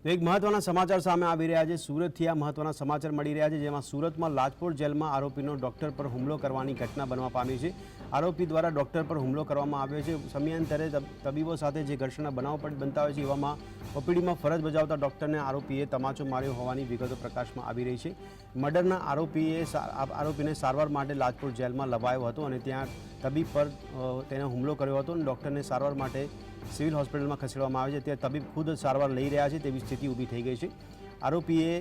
એક મહત્વના સમાચાર સામે આવી રહ્યા છે। સુરતથી આ મહત્વના સમાચાર મળી રહ્યા છે, જેમાં સુરતમાં લાજપોર જેલમાં આરોપીનો ડોક્ટર પર હુમલો કરવાની ઘટના બનવા પામી છે। આરોપી દ્વારા ડોક્ટર પર હુમલો કરવામાં આવ્યો છે। સમયાંતરે તબીબો સાથે જે ઘર્ષણના બનાવ બનતા હોય છે, એવામાં ઓપીડીમાં ફરજ બજાવતા ડોક્ટરને આરોપીએ તમાચો માર્યો હોવાની વિગતો પ્રકાશમાં આવી રહી છે। મર્ડરના આરોપીને સારવાર માટે લાજપોર જેલમાં લવાયો હતો અને ત્યાં તબીબ પર તેને હુમલો કર્યો હતો અને ડોક્ટરને સારવાર માટે સિવિલ હોસ્પિટલમાં ખસેડવામાં આવે છે। ત્યાં તબીબ ખુદ સારવાર લઈ રહ્યા છે તેવી સ્થિતિ ઊભી થઈ ગઈ છે। આરોપીએ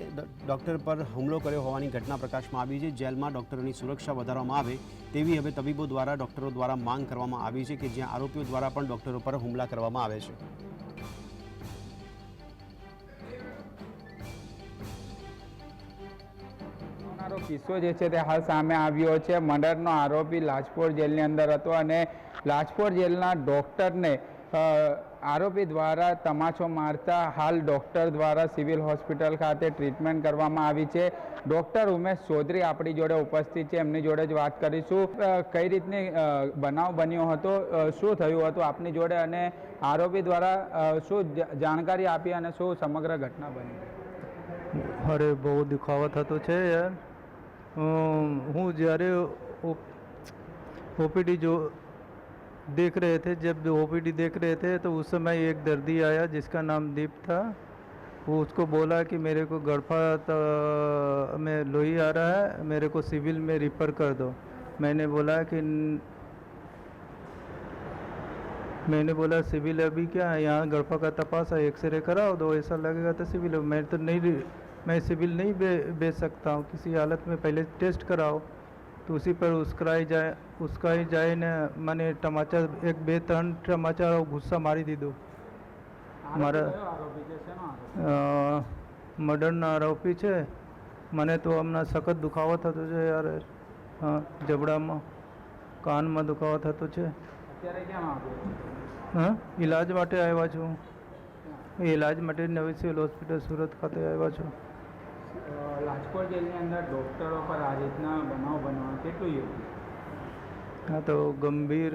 ડોક્ટર પર હુમલો કર્યો હોવાની ઘટના પ્રકાશમાં આવી છે। જેલમાં ડોક્ટરોની સુરક્ષા વધારવામાં આવે તેવી હવે તબીબો દ્વારા ડોક્ટરો દ્વારા માંગ કરવામાં આવી છે, કે જ્યાં આરોપીઓ દ્વારા પણ ડોક્ટરો પર હુમલા કરવામાં આવે છે। કિસ્સો જે છે તે હાલ સામે આવ્યો છે। મર્ડરનો આરોપી લાજપોર જેલની અંદર હતો અને લાજપોર જેલના ડોક્ટરને આરોપી દ્વારા તમાચો મારતા હાલ ડોક્ટર દ્વારા સિવિલ હોસ્પિટલ ખાતે ટ્રીટમેન્ટ કરવામાં આવી છે। ડોક્ટર ઉમેશ ચૌધરી આપણી જોડે ઉપસ્થિત છે, એમની જોડે જ વાત કરીશું। કઈ રીતની બનાવ બન્યો હતો, શું થયું હતું આપની જોડે અને આરોપી દ્વારા શું જાણકારી આપી અને શું સમગ્ર ઘટના બની? અરે બહુ દુખાવો થતો છે યાર। હું જ્યારે ओपीडी जो देख रहे थे, जब ओपीडी देख रहे थे तो उस समय एक दर्दी आया जिसका नाम दीप था। वो उसको बोला कि मेरे को गड़फा में लोही आ रहा है, मेरे को सिविल में रिफ़र कर दो। मैंने बोला सिविल अभी क्या है, यहाँ गड़फा का तपास है, एक्सरे कराओ दो, ऐसा लगेगा तो सिविल। मैं सिविल नहीं बेच सकता हूँ किसी हालत में, पहले टेस्ट कराओ। तो उसी पर उसका ही जाए ने मैंने टमाचा एक बे त्रण टमाचा गुस्सा मारी दीधो। मारा मर्डरना आरोपी है। મને તો હમણાં સખત દુખાવો થતો છે યાર। હા, જબડામાં કાનમાં દુખાવો થતો છે। હા, ઇલાજ માટે આવ્યા છું। ઇલાજ માટે નવી સિવિલ હોસ્પિટલ સુરત ખાતે આવ્યા છું। લાજપોર જેલની અંદર ડોક્ટરો પર આ રીતના બનાવ બનવા કેટલું યોગ્ય? हाँ तो गंभीर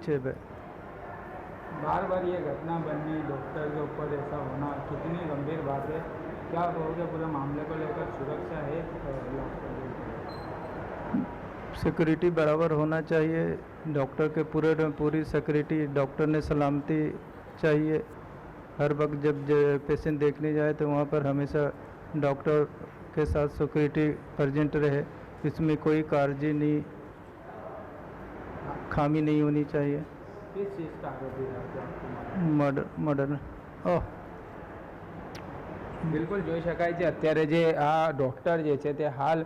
છે भाई। बार बार ये घटना बननी डॉक्टर के ऊपर ऐसा होना कितनी गंभीर बात है, क्या कहोगे पूरे मामले को लेकर? सुरक्षा है सिक्योरिटी बराबर होना चाहिए, डॉक्टर के पूरी सिक्योरिटी, डॉक्टर ने सलामती चाहिए। हर वक्त जब पेशेंट देखने जाए तो वहाँ पर हमेशा डॉक्टर के साथ सिक्योरिटी प्रेजेंट रहे, इसमें कोई कारणजी नहीं, खामी नहीं होनी चाहिए। किस चीज़ का आरोपी था? मर्डर ओह બિલકુલ જોઈ શકાય છે અત્યારે જે આ ડૉક્ટર જે છે તે હાલ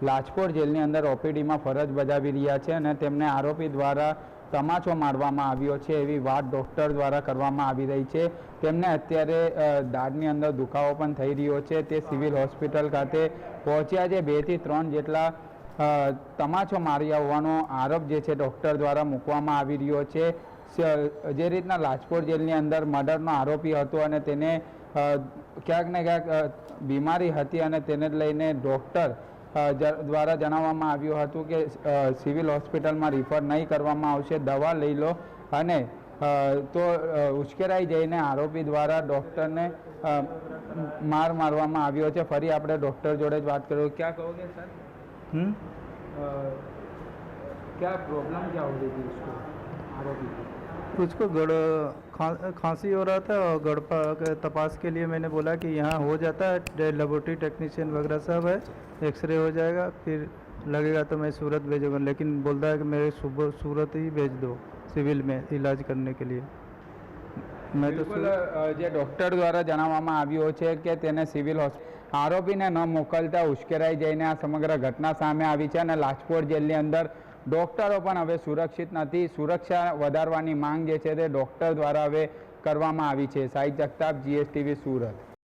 લાજપોર જેલની અંદર ઓપીડીમાં ફરજ બજાવી રહ્યા છે અને તેમને આરોપી દ્વારા તમાચો મારવામાં આવ્યો છે એવી વાત ડૉક્ટર દ્વારા કરવામાં આવી રહી છે। તેમને અત્યારે દાઢની અંદર દુખાવો પણ થઈ રહ્યો છે। તે સિવિલ હોસ્પિટલ ખાતે પહોંચ્યા છે। 2 થી 3 જેટલા તમાચો માર્યા હોવાનો આરોપ જે છે ડૉક્ટર દ્વારા મૂકવામાં આવી રહ્યો છે। જે રીતના લાજપોર જેલની અંદર મર્ડરનો આરોપી હતો અને તેને ક્યાંક ને ક્યાંક બીમારી હતી અને તેને લઈને ડૉક્ટર દ્વારા જણાવવામાં આવ્યું હતું કે સિવિલ હોસ્પિટલમાં રિફર નહીં કરવામાં આવશે, દવા લઈ લો, અને તો ઉશ્કેરાઈ જઈને આરોપી દ્વારા ડૉક્ટરને મારવામાં આવ્યો છે। ફરી આપણે ડૉક્ટર જોડે જ વાત કરીએ। क्या कहोगे सर? क्या प्रॉब्लम क्या हो रही थी उसको, आरोपी को? उसको खांसी हो रहा था और गड़फा के तपास के लिए मैंने बोला कि यहाँ हो जाता है, लेबोरेटरी टेक्नीशियन वगैरह सब है, एक्सरे हो जाएगा, फिर लगेगा तो मैं सूरत भेजूँगा। लेकिन बोलता है कि मेरे सूरत ही भेज दो सिविल में इलाज करने के लिए। मैं तो જે ડૉક્ટર દ્વારા જણાવવામાં આવ્યું છે કે તેને સિવિલ આરોપીને ન મોકલતા ઉશ્કેરાઈ જઈને આ સમગ્ર ઘટના સામે આવી છે અને લાજપોર જેલની અંદર ડૉક્ટરો પણ હવે સુરક્ષિત નથી। સુરક્ષા વધારવાની માંગ જે છે તે ડૉક્ટર દ્વારા હવે કરવામાં આવી છે। સાહિદ જગતાપ, GSTV સુરત।